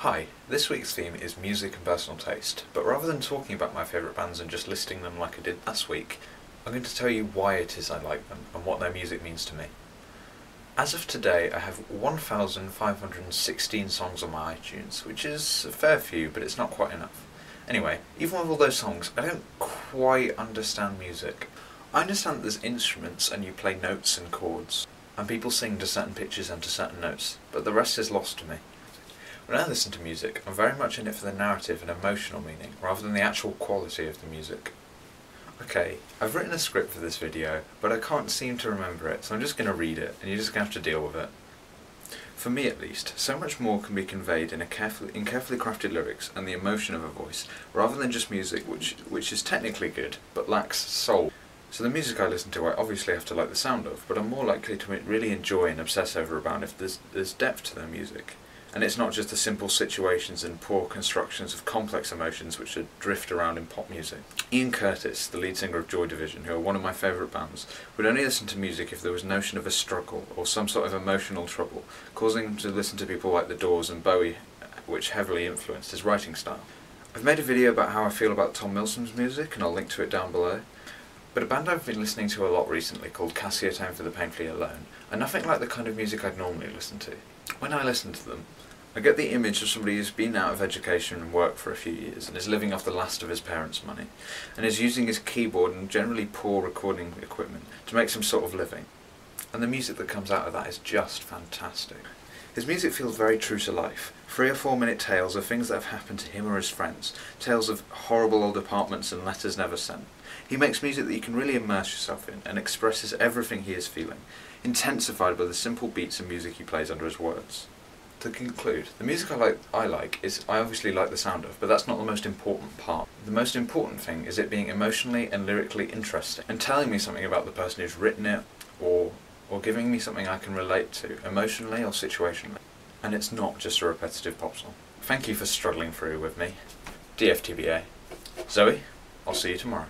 Hi, this week's theme is music and personal taste, but rather than talking about my favourite bands and just listing them like I did last week, I'm going to tell you why it is I like them and what their music means to me. As of today, I have 1,516 songs on my iTunes, which is a fair few, but it's not quite enough. Anyway, even with all those songs, I don't quite understand music. I understand that there's instruments and you play notes and chords, and people sing to certain pitches and to certain notes, but the rest is lost to me. When I listen to music, I'm very much in it for the narrative and emotional meaning, rather than the actual quality of the music. Okay, I've written a script for this video, but I can't seem to remember it, so I'm just going to read it, and you're just going to have to deal with it. For me at least, so much more can be conveyed in carefully crafted lyrics and the emotion of a voice, rather than just music which is technically good, but lacks soul. So the music I listen to I obviously have to like the sound of, but I'm more likely to really enjoy and obsess over about if there's depth to their music. And it's not just the simple situations and poor constructions of complex emotions which drift around in pop music. Ian Curtis, the lead singer of Joy Division, who are one of my favourite bands, would only listen to music if there was notion of a struggle or some sort of emotional trouble, causing him to listen to people like The Doors and Bowie, which heavily influenced his writing style. I've made a video about how I feel about Tom Milsom's music, and I'll link to it down below. But a band I've been listening to a lot recently, called Cassio Tone for the Painfully Alone, are nothing like the kind of music I'd normally listen to. When I listen to them, I get the image of somebody who's been out of education and work for a few years and is living off the last of his parents' money, and is using his keyboard and generally poor recording equipment to make some sort of living. And the music that comes out of that is just fantastic. His music feels very true to life. 3 or 4 minute tales of things that have happened to him or his friends, tales of horrible old apartments and letters never sent. He makes music that you can really immerse yourself in and expresses everything he is feeling, intensified by the simple beats and music he plays under his words. To conclude, the music I like is I obviously like the sound of, but that's not the most important part. The most important thing is it being emotionally and lyrically interesting, and telling me something about the person who's written it, or giving me something I can relate to, emotionally or situationally. And it's not just a repetitive pop song. Thank you for struggling through with me. DFTBA. Zoe, I'll see you tomorrow.